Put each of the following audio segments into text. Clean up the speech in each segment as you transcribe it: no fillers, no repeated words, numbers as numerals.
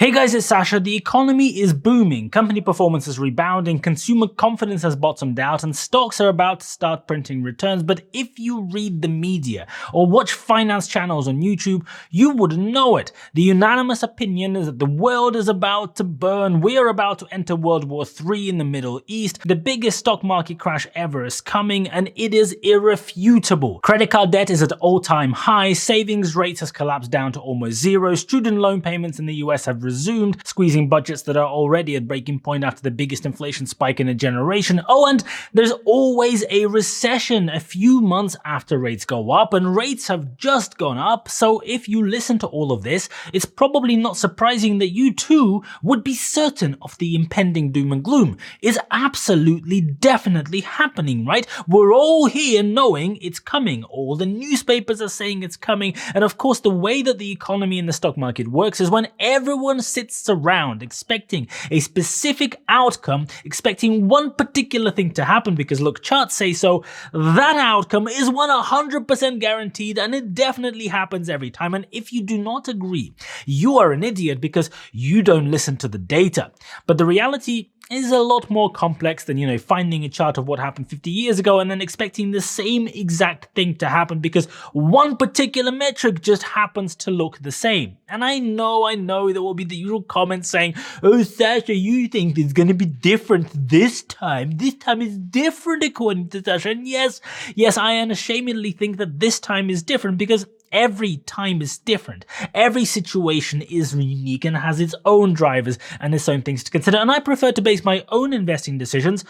Hey guys, it's Sasha. The economy is booming, company performance is rebounding, consumer confidence has bottomed out, and stocks are about to start printing returns. But if you read the media or watch finance channels on YouTube, you wouldn't know it. The unanimous opinion is that the world is about to burn. We're about to enter World War III in the Middle East. The biggest stock market crash ever is coming, and it is irrefutable. Credit card debt is at all-time highs, savings rates has collapsed down to almost zero, student loan payments in the US have resumed, squeezing budgets that are already at breaking point after the biggest inflation spike in a generation. Oh, and there's always a recession a few months after rates go up, and rates have just gone up. So if you listen to all of this, it's probably not surprising that you too would be certain of the impending doom and gloom. It's absolutely definitely happening, right? We're all here knowing it's coming. All the newspapers are saying it's coming. And of course, the way that the economy and the stock market works is when everyone sits around expecting a specific outcome, expecting one particular thing to happen because look, charts say so, that outcome is 100% guaranteed, and it definitely happens every time. And if you do not agree, you are an idiot because you don't listen to the data. But the reality is a lot more complex than, finding a chart of what happened 50 years ago and then expecting the same exact thing to happen because one particular metric just happens to look the same. And I know there will be the usual comments saying, oh, Sasha, you think it's going to be different this time. This time is different according to Sasha. And yes, I unashamedly think that this time is different because every time is different. Every situation is unique and has its own drivers and its own things to consider. And I prefer to base my own investing decisions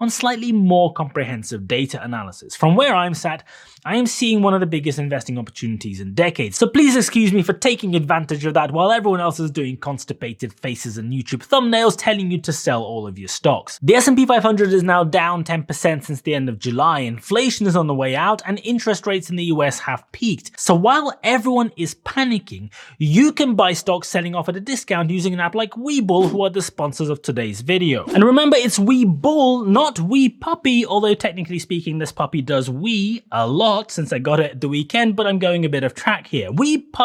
on slightly more comprehensive data analysis. From where I'm sat, I am seeing one of the biggest investing opportunities in decades. So please excuse me for taking advantage of that while everyone else is doing constipated faces and YouTube thumbnails telling you to sell all of your stocks. The S&P 500 is now down 10% since the end of July. Inflation is on the way out and interest rates in the US have peaked. So while everyone is panicking, you can buy stocks selling off at a discount using an app like Webull, who are the sponsors of today's video. And remember, it's Webull, not Wee Puppy, although technically speaking this puppy does wee a lot since I got it at the weekend, but I'm going a bit off track here. Webull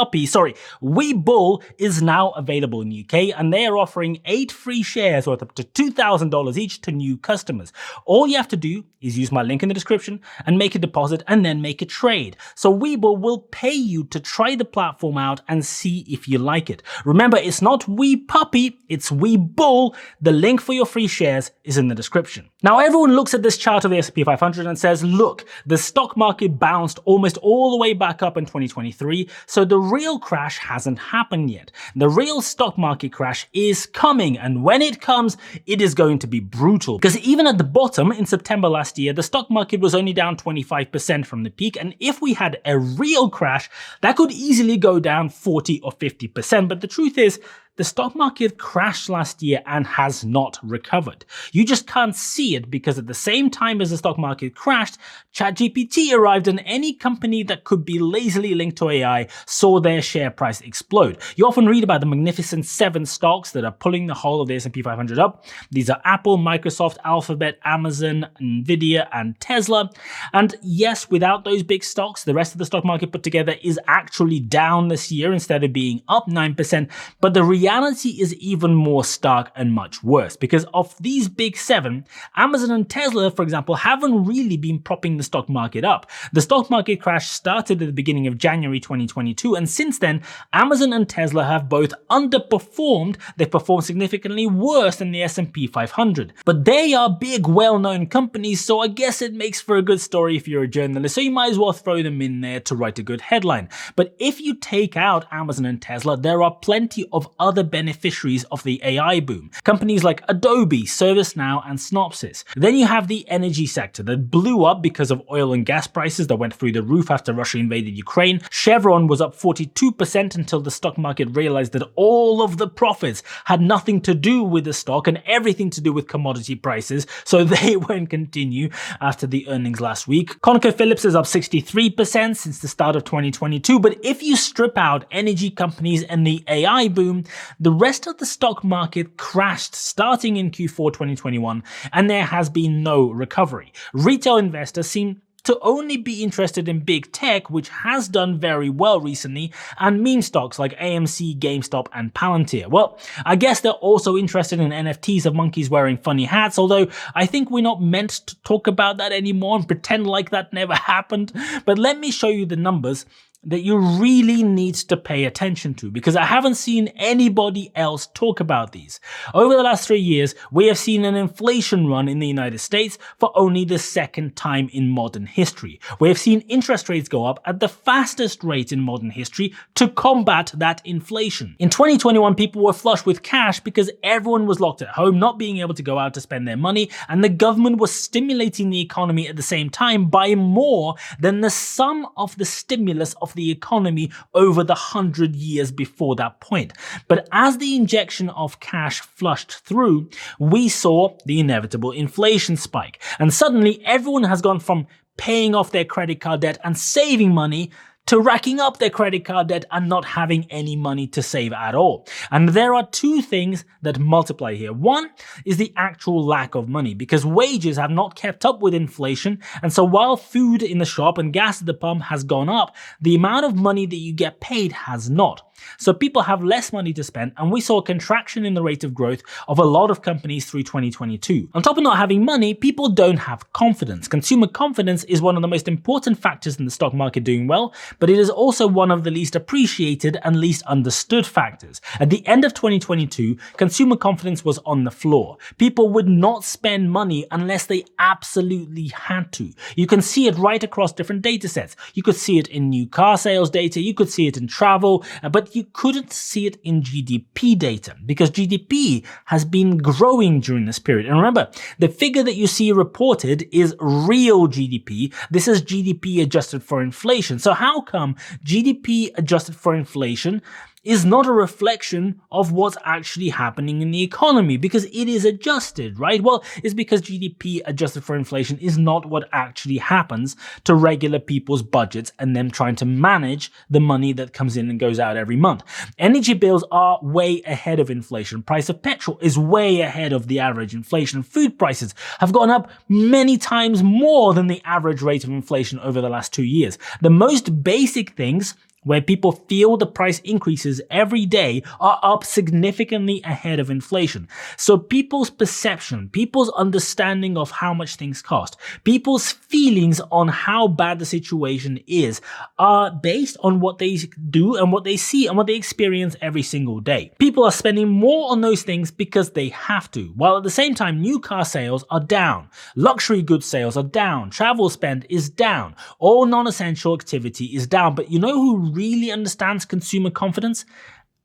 is now available in the UK, and they are offering 8 free shares worth up to $2,000 each to new customers. All you have to do is use my link in the description and make a deposit and then make a trade. So Webull will pay you to try the platform out and see if you like it. Remember, it's not Wee Puppy, it's Webull. The link for your free shares is in the description. Now everyone looks at this chart of the S&P 500 and says, look, the stock market bounced almost all the way back up in 2023, so the real crash hasn't happened yet. The real stock market crash is coming, and when it comes, it is going to be brutal. Because even at the bottom in September last year, the stock market was only down 25% from the peak, and if we had a real crash, that could easily go down 40 or 50%. But the truth is, the stock market crashed last year and has not recovered. You just can't see it because at the same time as the stock market crashed, ChatGPT arrived and any company that could be lazily linked to AI saw their share price explode. You often read about the magnificent 7 stocks that are pulling the whole of the S&P 500 up. These are Apple, Microsoft, Alphabet, Amazon, Nvidia, and Tesla. And yes, without those big stocks, the rest of the stock market put together is actually down this year instead of being up 9%. But the reality is even more stark and much worse because of these big 7, Amazon and Tesla, for example, haven't really been propping the stock market up. The stock market crash started at the beginning of January 2022, and since then, Amazon and Tesla have both underperformed. They've performed significantly worse than the S&P 500. But they are big, well-known companies, so I guess it makes for a good story if you're a journalist, so you might as well throw them in there to write a good headline. But if you take out Amazon and Tesla, there are plenty of other beneficiaries of the AI boom. Companies like Adobe, ServiceNow, and Synopsys. Then you have the energy sector that blew up because of oil and gas prices that went through the roof after Russia invaded Ukraine. Chevron was up 42% until the stock market realized that all of the profits had nothing to do with the stock and everything to do with commodity prices, so they won't continue after the earnings last week. ConocoPhillips is up 63% since the start of 2022, but if you strip out energy companies and the AI boom, the rest of the stock market crashed starting in Q4 2021, and there has been no recovery. Retail investors seem to only be interested in big tech, which has done very well recently, and meme stocks like AMC, GameStop, and Palantir? Well, I guess they're also interested in NFTs of monkeys wearing funny hats, although I think we're not meant to talk about that anymore and pretend like that never happened. But let me show you the numbers that you really need to pay attention to, because I haven't seen anybody else talk about these. Over the last 3 years, we have seen an inflation run in the United States for only the second time in modern history. We have seen interest rates go up at the fastest rate in modern history to combat that inflation. In 2021, people were flush with cash because everyone was locked at home, not being able to go out to spend their money, and the government was stimulating the economy at the same time by more than the sum of the stimulus of the economy over the 100 years before that point. But as the injection of cash flushed through, we saw the inevitable inflation spike. And suddenly everyone has gone from paying off their credit card debt and saving money to racking up their credit card debt and not having any money to save at all. And there are two things that multiply here. One is the actual lack of money, because wages have not kept up with inflation, and so while food in the shop and gas at the pump has gone up, the amount of money that you get paid has not. So people have less money to spend, and we saw a contraction in the rate of growth of a lot of companies through 2022. On top of not having money, people don't have confidence. Consumer confidence is one of the most important factors in the stock market doing well, but it is also one of the least appreciated and least understood factors. At the end of 2022, consumer confidence was on the floor. People would not spend money unless they absolutely had to. You can see it right across different data sets. You could see it in new car sales data, you could see it in travel, but you couldn't see it in GDP data, because GDP has been growing during this period. And remember, the figure that you see reported is real GDP. This is GDP adjusted for inflation. So how come GDP adjusted for inflation is not a reflection of what's actually happening in the economy? Because it is adjusted, right? Well, it's because GDP adjusted for inflation is not what actually happens to regular people's budgets and them trying to manage the money that comes in and goes out every month. Energy bills are way ahead of inflation. Price of petrol is way ahead of the average inflation. Food prices have gone up many times more than the average rate of inflation over the last 2 years. The most basic things where people feel the price increases every day are up significantly ahead of inflation. So people's perception, people's understanding of how much things cost, people's feelings on how bad the situation is are based on what they do and what they see and what they experience every single day. People are spending more on those things because they have to, while at the same time new car sales are down, luxury goods sales are down, travel spend is down, all non-essential activity is down. But you know who really understands consumer confidence?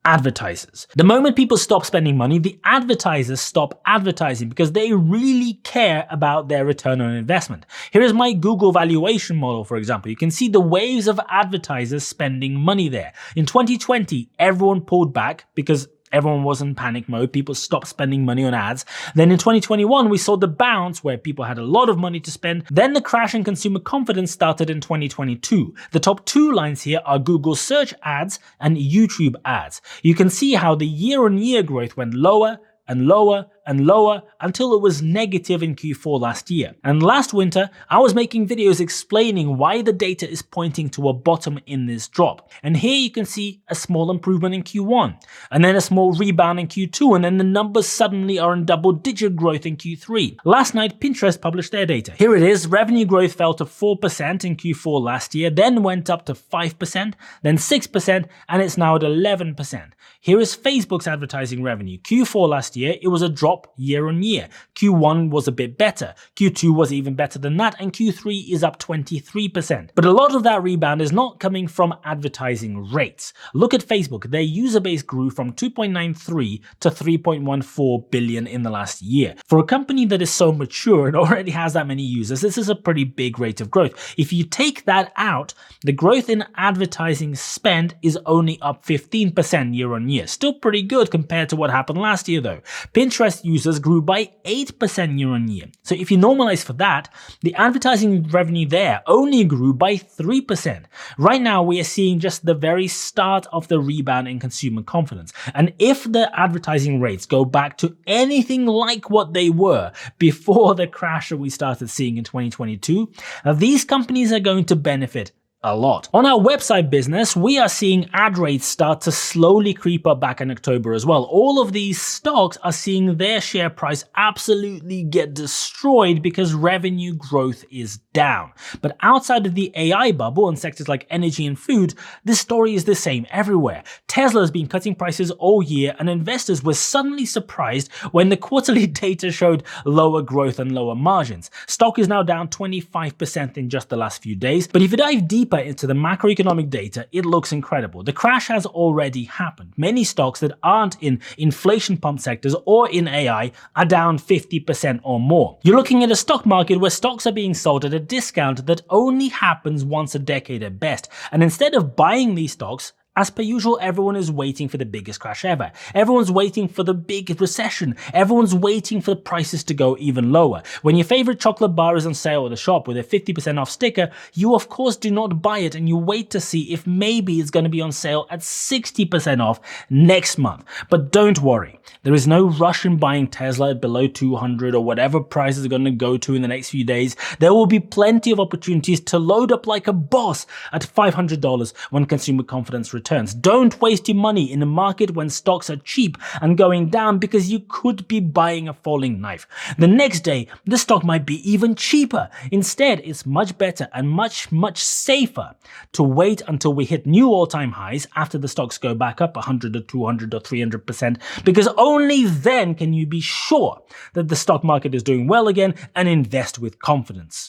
Advertisers. The moment people stop spending money, the advertisers stop advertising because they really care about their return on investment. Here is my Google valuation model, for example. You can see the waves of advertisers spending money there. In 2020, everyone pulled back because everyone was in panic mode. People stopped spending money on ads. Then in 2021, we saw the bounce where people had a lot of money to spend. Then the crash in consumer confidence started in 2022. The top two lines here are Google search ads and YouTube ads. You can see how the year-on-year growth went lower and lower and lower until it was negative in Q4 last year. And last winter, I was making videos explaining why the data is pointing to a bottom in this drop. And here you can see a small improvement in Q1, and then a small rebound in Q2, and then the numbers suddenly are in double-digit growth in Q3. Last night, Pinterest published their data. Here it is. Revenue growth fell to 4% in Q4 last year, then went up to 5%, then 6%, and it's now at 11%. Here is Facebook's advertising revenue. Q4 last year, it was a drop year on year. Q1 was a bit better. Q2 was even better than that, and Q3 is up 23%. But a lot of that rebound is not coming from advertising rates. Look at Facebook. Their user base grew from 2.93 to 3.14 billion in the last year. For a company that is so mature and already has that many users, this is a pretty big rate of growth. If you take that out, the growth in advertising spend is only up 15% year on year. Still pretty good compared to what happened last year though. Pinterest users grew by 8% year on year. So if you normalize for that, the advertising revenue there only grew by 3%. Right now, we are seeing just the very start of the rebound in consumer confidence. And if the advertising rates go back to anything like what they were before the crash that we started seeing in 2022, these companies are going to benefit a lot. On our website business, we are seeing ad rates start to slowly creep up back in October as well. All of these stocks are seeing their share price absolutely get destroyed because revenue growth is down. But outside of the AI bubble and sectors like energy and food, this story is the same everywhere. Tesla has been cutting prices all year, and investors were suddenly surprised when the quarterly data showed lower growth and lower margins. Stock is now down 25% in just the last few days, but if you dive deeper into the macroeconomic data, it looks incredible. The crash has already happened. Many stocks that aren't in inflation pump sectors or in AI are down 50% or more. You're looking at a stock market where stocks are being sold at a discount that only happens once a decade at best. And instead of buying these stocks, as per usual, everyone is waiting for the biggest crash ever. Everyone's waiting for the big recession. Everyone's waiting for the prices to go even lower. When your favorite chocolate bar is on sale at a shop with a 50% off sticker, you of course do not buy it and you wait to see if maybe it's going to be on sale at 60% off next month. But don't worry, there is no rush in buying Tesla at below 200 or whatever prices are going to go to in the next few days. There will be plenty of opportunities to load up like a boss at $500 when consumer confidence returns. Don't waste your money in a market when stocks are cheap and going down because you could be buying a falling knife. The next day, the stock might be even cheaper. Instead, it's much better and much safer to wait until we hit new all-time highs after the stocks go back up 100 or 200 or 300%, because only then can you be sure that the stock market is doing well again and invest with confidence.